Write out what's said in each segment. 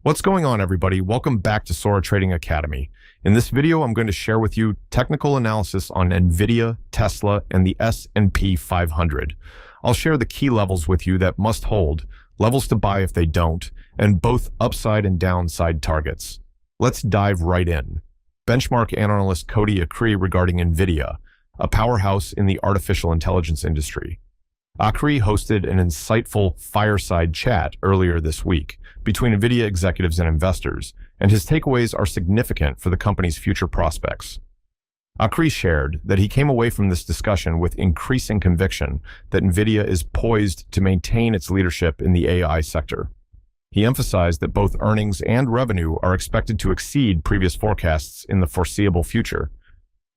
What's going on, everybody? Welcome back to Sora Trading Academy. In this video, I'm going to share with you technical analysis on Nvidia, Tesla, and the S&P 500. I'll share the key levels with you that must hold, levels to buy if they don't, and both upside and downside targets. Let's dive right in. Benchmark analyst Cody Akri regarding Nvidia, a powerhouse in the artificial intelligence industry. Akri hosted an insightful fireside chat earlier this week between Nvidia executives and investors, and his takeaways are significant for the company's future prospects. Akri shared that he came away from this discussion with increasing conviction that Nvidia is poised to maintain its leadership in the AI sector. He emphasized that both earnings and revenue are expected to exceed previous forecasts in the foreseeable future.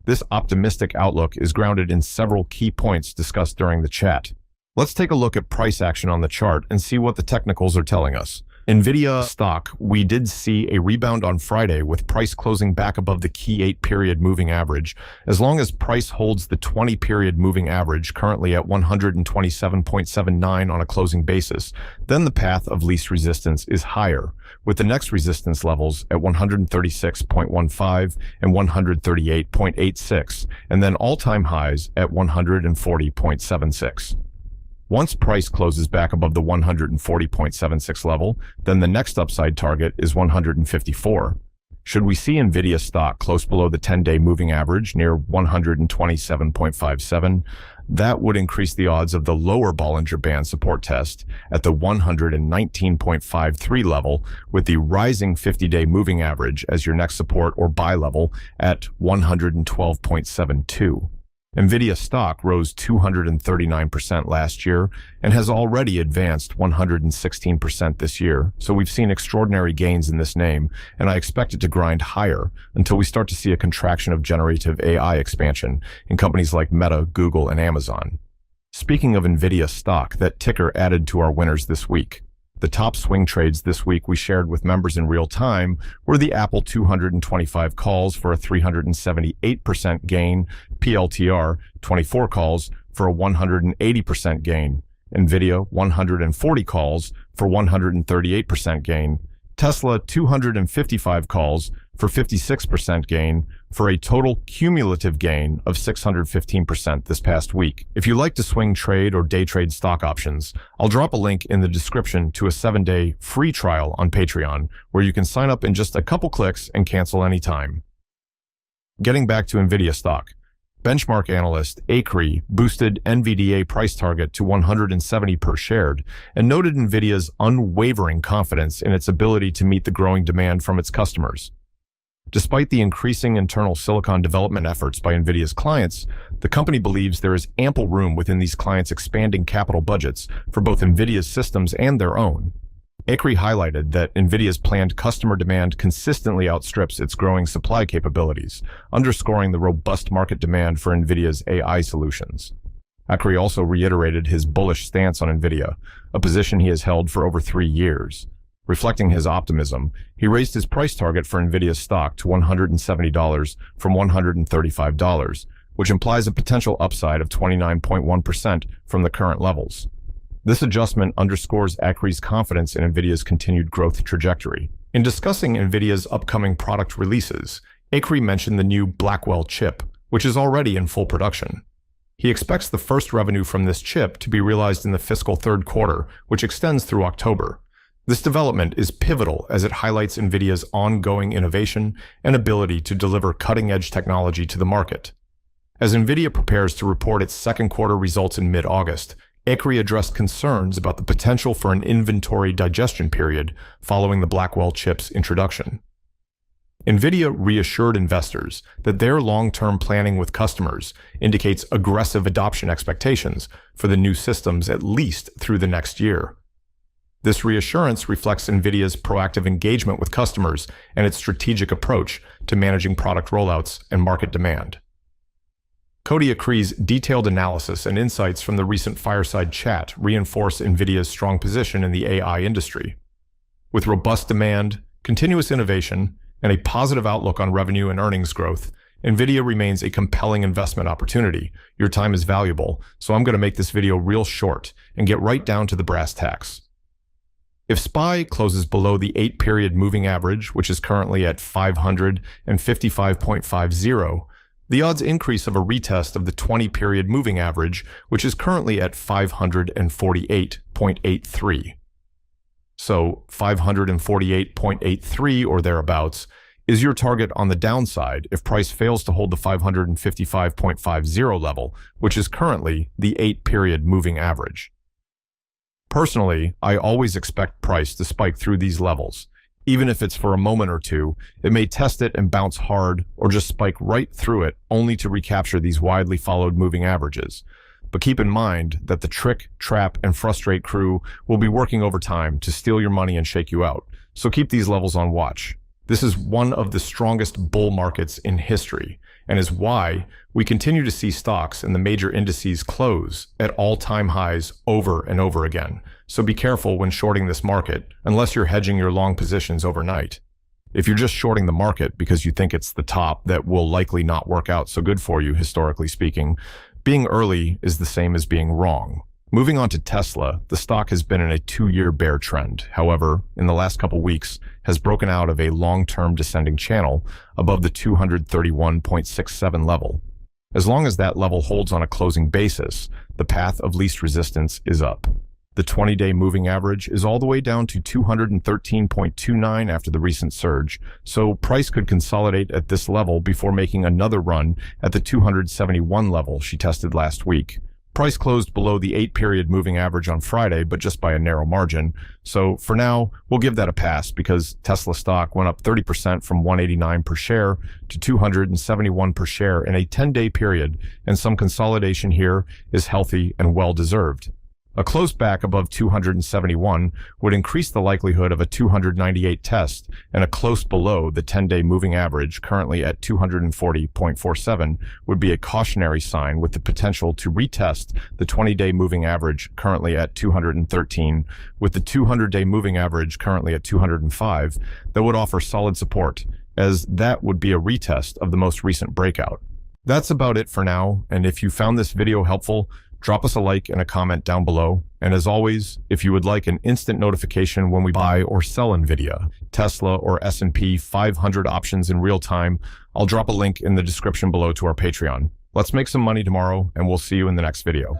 This optimistic outlook is grounded in several key points discussed during the chat. Let's take a look at price action on the chart and see what the technicals are telling us. Nvidia stock, we did see a rebound on Friday with price closing back above the key 8-period moving average. As long as price holds the 20-period moving average, currently at 127.79 on a closing basis, then the path of least resistance is higher, with the next resistance levels at 136.15 and 138.86, and then all-time highs at 140.76. Once price closes back above the 140.76 level, then the next upside target is 154. Should we see Nvidia stock close below the 10-day moving average near 127.57, that would increase the odds of the lower Bollinger Band support test at the 119.53 level, with the rising 50-day moving average as your next support or buy level at 112.72. Nvidia stock rose 239% last year and has already advanced 116% this year, so we've seen extraordinary gains in this name, and I expect it to grind higher until we start to see a contraction of generative AI expansion in companies like Meta, Google, and Amazon. Speaking of Nvidia stock, that ticker added to our winners this week. The top swing trades this week we shared with members in real time were the Apple 225 calls for a 378% gain, PLTR 24 calls for a 180% gain, Nvidia 140 calls for 138% gain, Tesla 255 calls for 56% gain, for a total cumulative gain of 615% this past week. If you like to swing trade or day trade stock options, I'll drop a link in the description to a 7-day free trial on Patreon, where you can sign up in just a couple clicks and cancel anytime. Getting back to Nvidia stock, benchmark analyst Akri boosted NVDA price target to 170 per share and noted Nvidia's unwavering confidence in its ability to meet the growing demand from its customers. Despite the increasing internal silicon development efforts by Nvidia's clients, the company believes there is ample room within these clients' expanding capital budgets for both Nvidia's systems and their own. Akri highlighted that Nvidia's planned customer demand consistently outstrips its growing supply capabilities, underscoring the robust market demand for Nvidia's AI solutions. Akri also reiterated his bullish stance on Nvidia, a position he has held for over 3 years. Reflecting his optimism, he raised his price target for Nvidia's stock to $170 from $135, which implies a potential upside of 29.1% from the current levels. This adjustment underscores Akri's confidence in Nvidia's continued growth trajectory. In discussing Nvidia's upcoming product releases, Akri mentioned the new Blackwell chip, which is already in full production. He expects the first revenue from this chip to be realized in the fiscal third quarter, which extends through October. This development is pivotal as it highlights Nvidia's ongoing innovation and ability to deliver cutting-edge technology to the market. As Nvidia prepares to report its second quarter results in mid-August, Akri addressed concerns about the potential for an inventory digestion period following the Blackwell chip's introduction. Nvidia reassured investors that their long-term planning with customers indicates aggressive adoption expectations for the new systems at least through the next year. This reassurance reflects Nvidia's proactive engagement with customers and its strategic approach to managing product rollouts and market demand. Cody Akri's detailed analysis and insights from the recent fireside chat reinforce Nvidia's strong position in the AI industry. With robust demand, continuous innovation, and a positive outlook on revenue and earnings growth, Nvidia remains a compelling investment opportunity. Your time is valuable, so I'm going to make this video real short and get right down to the brass tacks. If SPY closes below the 8-period moving average, which is currently at 555.50, the odds increase of a retest of the 20-period moving average, which is currently at 548.83. So 548.83 or thereabouts is your target on the downside if price fails to hold the 555.50 level, which is currently the 8-period moving average. Personally, I always expect price to spike through these levels. Even if it's for a moment or two, it may test it and bounce hard or just spike right through it only to recapture these widely followed moving averages. But keep in mind that the trick, trap, and frustrate crew will be working overtime to steal your money and shake you out. So keep these levels on watch. This is one of the strongest bull markets in history, and is why we continue to see stocks in the major indices close at all-time highs over and over again. So be careful when shorting this market, unless you're hedging your long positions overnight. If you're just shorting the market because you think it's the top that will likely not work out so good for you, historically speaking, being early is the same as being wrong. Moving on to Tesla, the stock has been in a 2-year bear trend. However, in the last couple weeks, has broken out of a long-term descending channel above the 231.67 level. As long as that level holds on a closing basis, the path of least resistance is up. The 20-day moving average is all the way down to 213.29 after the recent surge, so price could consolidate at this level before making another run at the 271 level she tested last week. Price closed below the 8-period moving average on Friday, but just by a narrow margin. So for now, we'll give that a pass because Tesla stock went up 30% from 189 per share to 271 per share in a 10-day period, and some consolidation here is healthy and well-deserved. A close back above 271 would increase the likelihood of a 298 test, and a close below the 10-day moving average, currently at 240.47, would be a cautionary sign with the potential to retest the 20-day moving average, currently at 213, with the 200-day moving average currently at 205, that would offer solid support, as that would be a retest of the most recent breakout. That's about it for now, and if you found this video helpful, drop us a like and a comment down below. And as always, if you would like an instant notification when we buy or sell Nvidia, Tesla, or S&P 500 options in real time, I'll drop a link in the description below to our Patreon. Let's make some money tomorrow, and we'll see you in the next video.